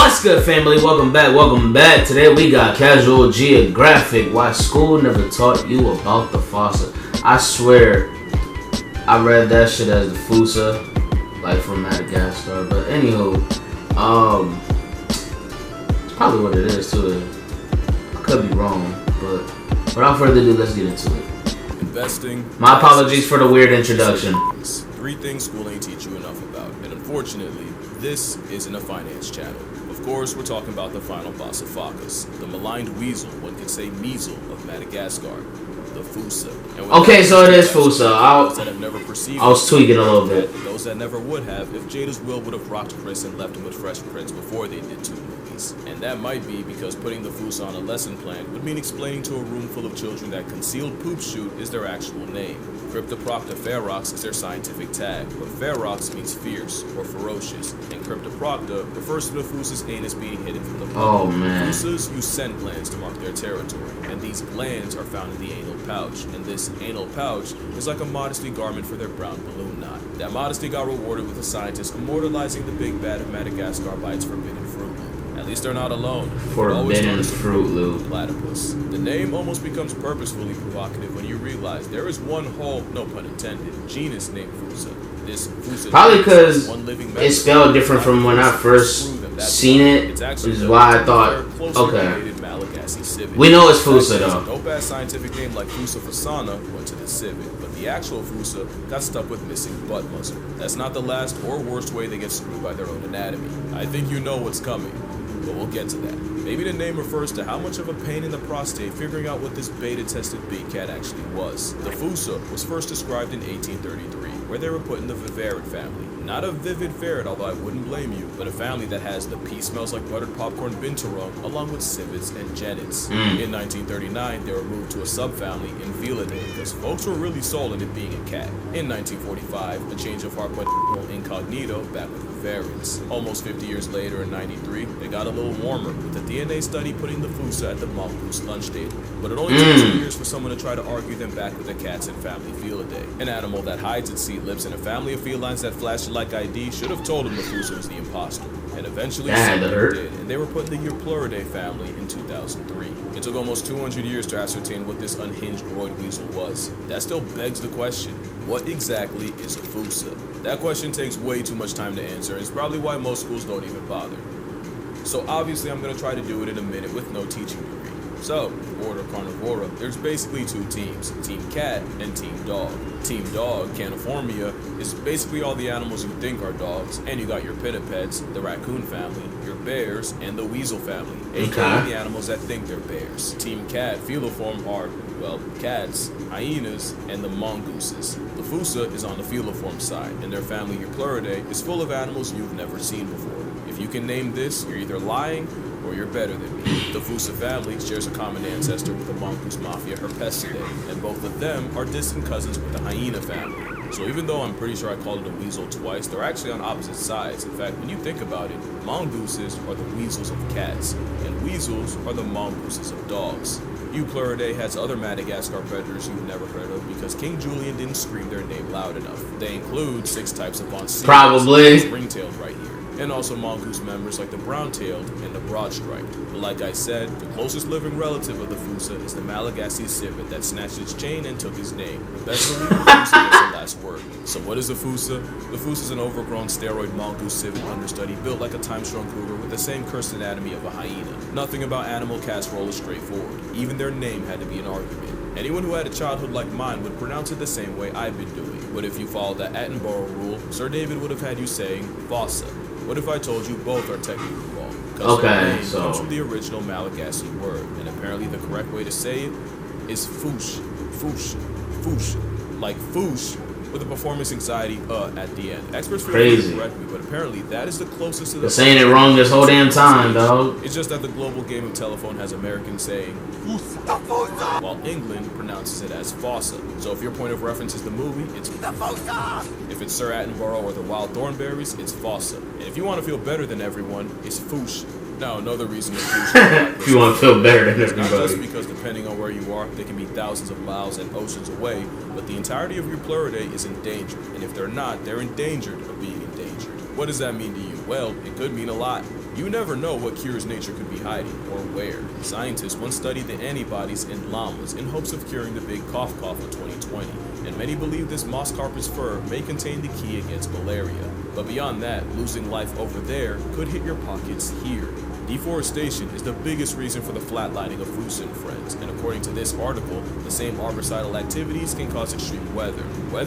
What's good, family? Welcome back. Today we got Casual Geographic. Why school never taught you about the Fossa. I swear, I read that shit as the Fossa, like from Madagascar. But anywho, it's probably what it is too. I could be wrong, but without further ado, let's get into it. Investing. My apologies for the weird introduction. Three things school ain't teach you enough about, and unfortunately, this isn't a finance channel. Of course, we're talking about the final boss of Fossa, the maligned weasel, one could say measle of Madagascar, the Fossa. Okay, so it is Fossa. I was tweaking a little bit. Those that never would have, if Jada's will would have rocked Chris and left him with Fresh Prince before they did two movies. And that might be because putting the Fossa on a lesson plan would mean explaining to a room full of children that concealed poop shoot is their actual name. Cryptoprocta ferox is their scientific tag, but ferox means fierce or ferocious, and Cryptoprocta refers to the Fossa's anus being hidden from the public. Oh man. Fossas use scent glands to mark their territory, and these glands are found in the anal pouch, and this anal pouch is like a modesty garment for their brown balloon knot. That modesty got rewarded with a scientist immortalizing the big bad of Madagascar by its forbidden fruit loop. At least they're not alone. Forbidden Fruit Loop. Platypus. The name almost becomes purposefully provocative when you realize there is one whole, no pun intended, genus named Fossa. This Fossa probably because it's spelled different from when I first seen it, which is why I thought, okay, we know it's Fossa though. A dope-ass scientific name like Fossa fossana went to the civet, but the actual Fossa got stuck with missing butt muzzle. That's not the last or worst way they get screwed by their own anatomy. I think you know what's coming, but we'll get to that. Maybe the name refers to how much of a pain in the prostate figuring out what this beta-tested big cat actually was. The Fossa was first described in 1833, where they were put in the viverrid family. Not a vivid ferret, although I wouldn't blame you, but a family that has the pee smells like buttered popcorn binturong, along with civets and genets. In 1939, they were moved to a subfamily in Felidae, because folks were really sold on it being a cat. In 1945, a change of heart went incognito back with viverids. Almost 50 years later, in 93, it got a little warmer, with a DNA study putting the Fossa at the mongoose lunch table. But it only took 2 years for someone to try to argue them back with the cats in family Felidae. An animal that hides its seed lips in a family of felines that flash like ID should have told him the Fossa was the imposter. And eventually someone did, and they were put in the Eupluridae family in 2003. It took almost 200 years to ascertain what this unhinged roid weasel was. That still begs the question, what exactly is a Fossa? That question takes way too much time to answer, and it's probably why most schools don't even bother. So obviously I'm going to try to do it in a minute with no teaching degree. So, Order Carnivora, there's basically two teams, Team Cat and Team Dog. Team Dog, Caniformia, is basically all the animals you think are dogs, and you got your pinnipeds, the raccoon family, your bears, and the weasel family, aka the animals that think they're bears. Team Cat, Feliform are, well, cats, hyenas, and the mongooses. The Fossa is on the Feliform side, and their family Eupluridae is full of animals you've never seen before. If you can name this, you're either lying or you're better than me. The Fossa family shares a common ancestor with the mongoose mafia Herpestidae, and both of them are distant cousins with the hyena family. So even though I'm pretty sure I called it a weasel twice, they're actually on opposite sides. In fact, when you think about it, mongooses are the weasels of cats, and weasels are the mongooses of dogs. Eupluridae has other Madagascar predators you've never heard of because King Julian didn't scream their name loud enough. They include 6 types of bonsies, probably ring-tailed right here, and also mongoose members like the brown-tailed and the broad-striped. But like I said, the closest living relative of the Fossa is the Malagasy civet that snatched its chain and took his name. Best believe the Fossa gets the last word. So what is a Fossa? The Fossa is an overgrown steroid mongoose civet understudy built like a time-strung cougar with the same cursed anatomy of a hyena. Nothing about animal casserole is straightforward. Even their name had to be an argument. Anyone who had a childhood like mine would pronounce it the same way I've been doing. But if you followed the Attenborough rule, Sir David would have had you saying Fossa. What if I told you both are technically wrong? Because the name comes from the original Malagasy word, and apparently the correct way to say it is foosh, foosh, foosh, like foosh with a performance anxiety at the end. Experts feel free to correct me, but apparently that is the closest to the saying it wrong this whole damn time, dog. It's just that the global game of telephone has Americans saying while England pronounces it as Fossa. So if your point of reference is the movie, it's Fossa. If it's Sir Attenborough or the Wild Thornberrys, it's Fossa. And if you want to feel better than everyone, it's Foosh. Now, another reason it's Foosh if you want to feel better than everybody. Not just because depending on where you are, they can be thousands of miles and oceans away, but the entirety of your Eupluridae is endangered. And if they're not, they're endangered of being endangered. What does that mean to you? Well, it could mean a lot. You never know what cures nature could be hiding, or where. Scientists once studied the antibodies in llamas in hopes of curing the big cough of 2020, and many believe this moss carpet's fur may contain the key against malaria. But beyond that, losing life over there could hit your pockets here. Deforestation is the biggest reason for the flatlining of Fossa and friends, and according to this article, the same arborcidal activities can cause extreme weather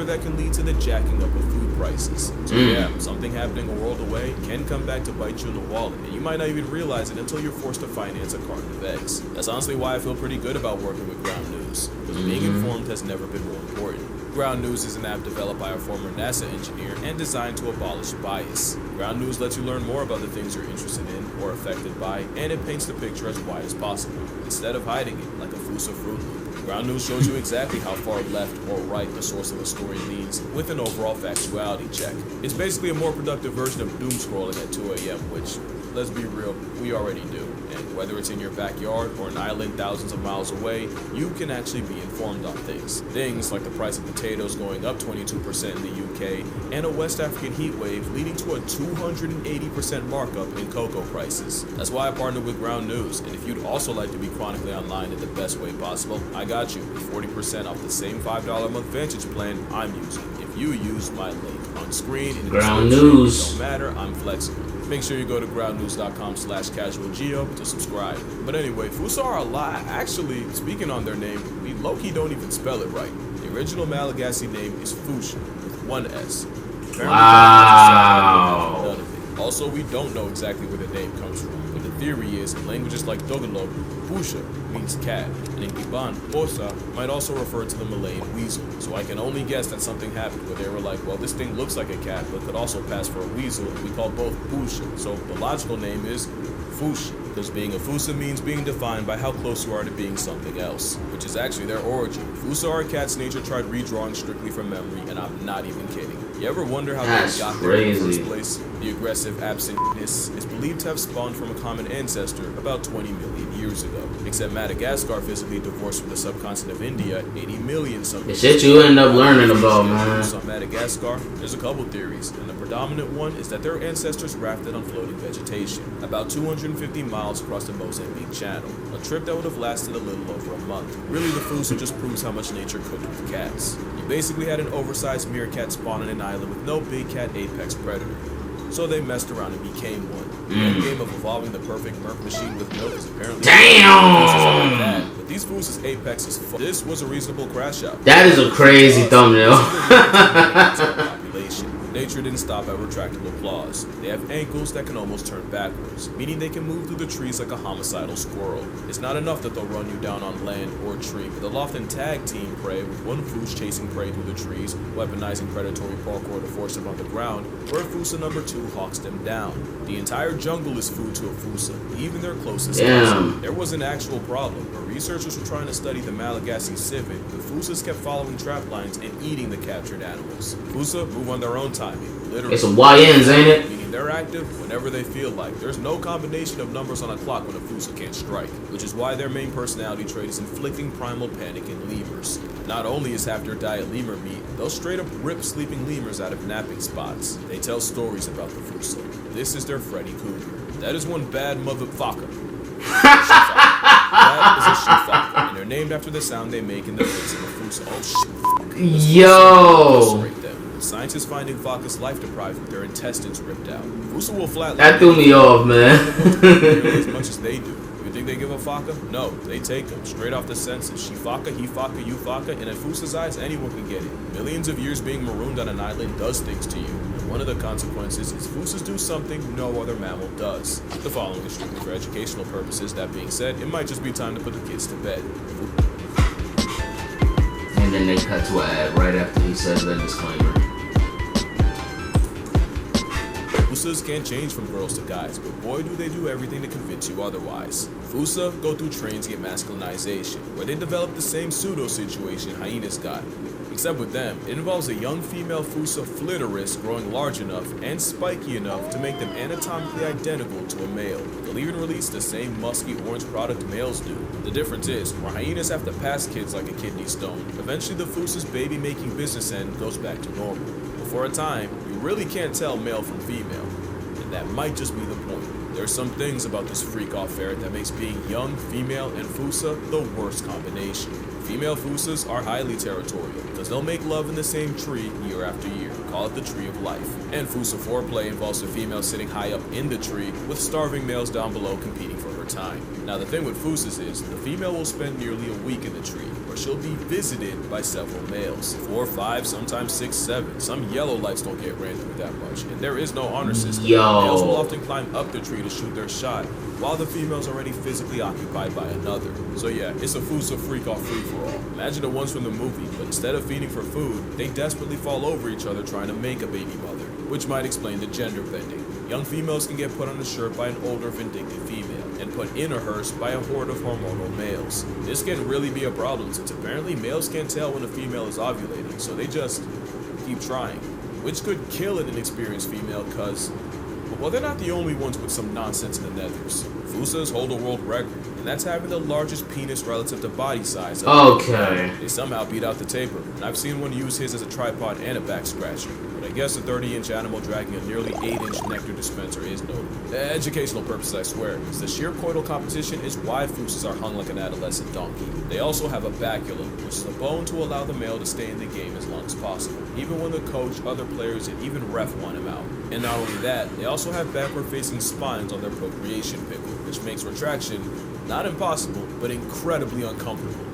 that can lead to the jacking up of food prices. So yeah, something happening a world away can come back to bite you in the wallet, and you might not even realize it until you're forced to finance a carton of eggs. That's honestly why I feel pretty good about working with Ground News, because being informed has never been more important. Ground News is an app developed by a former NASA engineer and designed to abolish bias. Ground News lets you learn more about the things you're interested in or affected by, and it paints the picture as wide as possible, instead of hiding it like a Fossa Fruit Loop. Ground News shows you exactly how far left or right the source of a story leans, with an overall factuality check. It's basically a more productive version of doom scrolling at 2 a.m., which, let's be real, we already do. And whether it's in your backyard or an island thousands of miles away, you can actually be informed on things. Things like the price of potatoes going up 22% in the UK, and a West African heat wave leading to a 280% markup in cocoa prices. That's why I partnered with Ground News, and if you'd also like to be chronically online in the best way possible, I got you with 40% off the same $5 a month Vantage plan I'm using. If you use my link on screen in the Ground News. Don't matter, I'm flexible. Make sure you go to groundnews.com/casualgeo to subscribe. But anyway, Fossa are alive. Actually, speaking on their name, we low-key don't even spell it right. The original Malagasy name is Fossa with one S. Wow. None of it. Also, we don't know exactly where the name comes from, but the theory is in languages like Tagalog, Fossa means cat, and in Iban, Fossa might also refer to the Malayan weasel. So I can only guess that something happened where they were like, well, this thing looks like a cat, but could also pass for a weasel, and we call both Fossa. So the logical name is Fossa, because being a Fossa means being defined by how close you are to being something else, which is actually their origin. Fossa are a cat's nature tried redrawing strictly from memory, and I'm not even kidding. You ever wonder how they got there in the first place? The aggressive absentness is believed to have spawned from a common ancestor about 20 million years ago. Except Madagascar physically divorced from the subcontinent of India 80 million some years ago. The shit you end up learning about, man. On Madagascar, there's a couple theories, and the predominant one is that their ancestors rafted on floating vegetation, about 250 miles across the Mozambique Channel, a trip that would have lasted a little over a month. Really, the Fossa just proves how much nature could with cats. You basically had an oversized meerkat spawn on an island with no big cat apex predator. So they messed around and became one. The end game of evolving the perfect merc machine with milk is apparently damn. But these Fossa's apex is This was a reasonable crash out. That is a crazy thumbnail. Nature didn't stop at retractable claws. They have ankles that can almost turn backwards, meaning they can move through the trees like a homicidal squirrel. It's not enough that they'll run you down on land or tree, but they'll often tag team prey with one Fossa chasing prey through the trees, weaponizing predatory parkour to force them on the ground, where Fossa number 2 hawks them down. The entire jungle is food to a Fossa, even their closest cousin. There was an actual problem. Where researchers were trying to study the Malagasy civet, the Fossas kept following trap lines and eating the captured animals. Fossa move on their own timing, literally. It's some YNs, ain't it? Meaning they're active whenever they feel like. There's no combination of numbers on a clock when a Fossa can't strike, which is why their main personality trait is inflicting primal panic in lemurs. Not only is half their diet lemur meat, they'll straight up rip sleeping lemurs out of napping spots. They tell stories about the Fossa. This is their Freddy Cougar. That is one bad motherfucker. That is a she-focker, and they're named after the sound they make in the face of a Fossa. Oh shit. Yo. Scientists finding Focus life deprived with their intestines ripped out. Fossa will flatline. That threw me off, man. As much as they do. You think they give a Focka? No, they take them straight off the senses. She Focka, he Focka, you Focka, and in Fossa's eyes, anyone can get it. Millions of years being marooned on an island does things to you, and one of the consequences is Fossas do something no other mammal does. The following is strictly for educational purposes. That being said, it might just be time to put the kids to bed. And then they cut to an ad right after he says that disclaimer. Fossas can't change from girls to guys, but boy do they do everything to convince you otherwise. Fossa go through trains to get masculinization, where they develop the same pseudo-situation hyenas got. Except with them, it involves a young female Fossa flitteris growing large enough and spiky enough to make them anatomically identical to a male. They'll even release the same musky orange product males do. The difference is, where hyenas have to pass kids like a kidney stone, eventually the Fossa's baby-making business end goes back to normal. But for a time, you really can't tell male from female. And that might just be the point. There's some things about this freak-off ferret that makes being young, female, and Fossa the worst combination. Female Fossas are highly territorial because they'll make love in the same tree year after year. Call it the tree of life. And Fossa foreplay involves a female sitting high up in the tree with starving males down below competing for her time. Now the thing with Fossas is the female will spend nearly a week in the tree where she'll be visited by several males. 4, 5, sometimes 6, 7. Some yellow lights don't get ran through that much, and there is no honor system. Males will often climb up the tree to shoot their shot, while the female's already physically occupied by another. So yeah, it's a Fossa freak-off free-for-all. Imagine the ones from the movie, but instead of feeding for food, they desperately fall over each other trying to make a baby mother, which might explain the gender bending. Young females can get put on a shirt by an older vindictive female, and put in a hearse by a horde of hormonal males. This can really be a problem since apparently males can't tell when a female is ovulating, so they just keep trying, which could kill an inexperienced female cause, well, they're not the only ones with some nonsense in the nethers. Fossas hold a world record, and that's having the largest penis relative to body size. Okay. They somehow beat out the taper, and I've seen one use his as a tripod and a back scratcher. But I guess a 30-inch animal dragging a nearly 8-inch nectar dispenser is notable. Educational purposes, I swear, because the sheer coital competition is why Fossas are hung like an adolescent donkey. They also have a baculum, which is a bone to allow the male to stay in the game as long as possible, even when the coach, other players, and even ref want him out. And not only that, they also have backward-facing spines on their procreation pickle, which makes retraction not impossible, but incredibly uncomfortable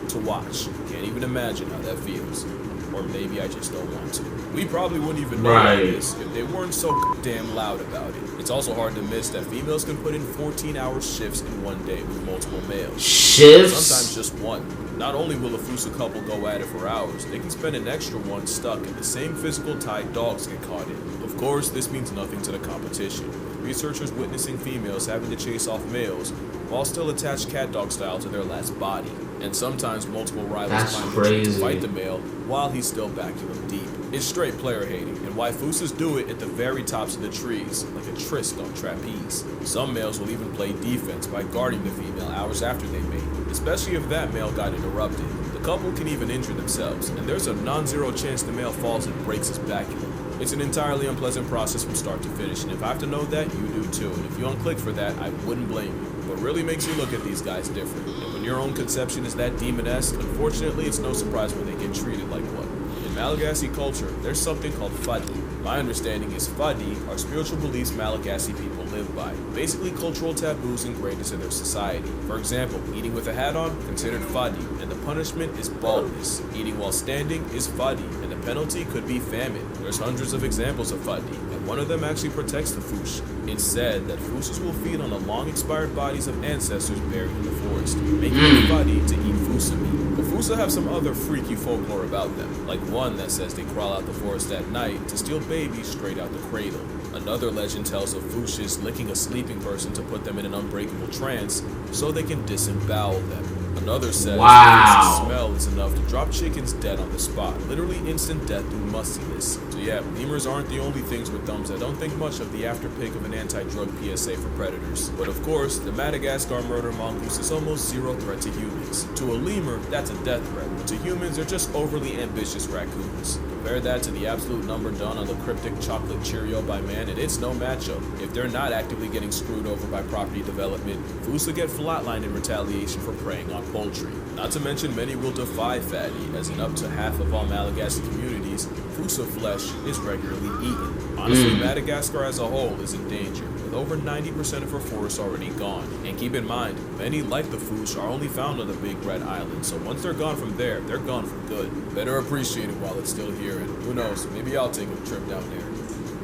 to watch. Can't even imagine how that feels. Or maybe I just don't want to. We probably wouldn't even know about this if they weren't so damn loud about it. It's also hard to miss that females can put in 14-hour shifts in one day with multiple males. Shifts? Sometimes just one. Not only will a Fossa couple go at it for hours, they can spend an extra one stuck in the same physical tie dogs get caught in. Of course, this means nothing to the competition. Researchers witnessing females having to chase off males while still attached cat dog style to their last body. And sometimes multiple rivals climb the tree to fight the male while he's still baculum deep. It's straight player hating, and why Fossas do it at the very tops of the trees, like a tryst on trapeze. Some males will even play defense by guarding the female hours after they mate, especially if that male got interrupted. The couple can even injure themselves, and there's a non-zero chance the male falls and breaks his baculum. It's an entirely unpleasant process from start to finish, and if I have to know that, you do too. And if you unclick for that, I wouldn't blame you. What really makes you look at these guys different. And when your own conception is that demon-esque, unfortunately, it's no surprise when they get treated like one. In Malagasy culture, there's something called fadi. My understanding is fadi are spiritual beliefs Malagasy people live by, basically cultural taboos ingrained into their society. For example, eating with a hat on, considered fadi, and the punishment is baldness. Eating while standing is fadi, and the penalty could be famine. There's hundreds of examples of fadi, and one of them actually protects the Fush. It's said that Fossas will feed on the long-expired bodies of ancestors buried in the forest, making it fadi to eat Fossa meat. But Fossa have some other freaky folklore about them, like one that says they crawl out the forest at night to steal babies straight out the cradle. Another legend tells of Fushas licking a sleeping person to put them in an unbreakable trance so they can disembowel them. Another says the smell is enough to drop chickens dead on the spot, literally instant death through mustiness. So yeah, lemurs aren't the only things with thumbs that don't think much of the afterpick of an anti-drug PSA for predators. But of course, the Madagascar murder mongoose is almost zero threat to humans. To a lemur, that's a death threat, but to humans, they're just overly ambitious raccoons. Compare that to the absolute number done on the cryptic chocolate Cheerio by man, and it's no matchup. If they're not actively getting screwed over by property development, Fossa get flatlined in retaliation for preying on poultry. Not to mention many will defy fatty, as in up to half of all Malagasy communities, Fossa flesh is regularly eaten. Honestly, Madagascar as a whole is in danger, with over 90% of her forests already gone. And keep in mind, many like the Foss are only found on the Big Red Island, so once they're gone from there, they're gone for good. Better appreciate it while it's still here, and who knows, maybe I'll take a trip down there.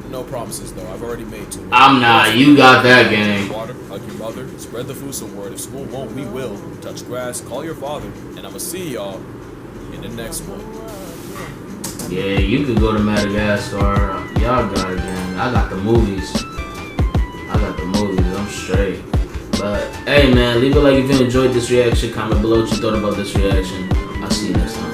No promises though, I've already made two. I'm not, you got that game. Water, hug your mother, spread the Fossa word. If school won't, we will. Touch grass, call your father, and I'ma see y'all in the next one. Yeah, you could go to Madagascar. Y'all got it, man. I got the movies. I'm straight. But hey man, leave a like if you enjoyed this reaction. Comment below what you thought about this reaction. I'll see you next time.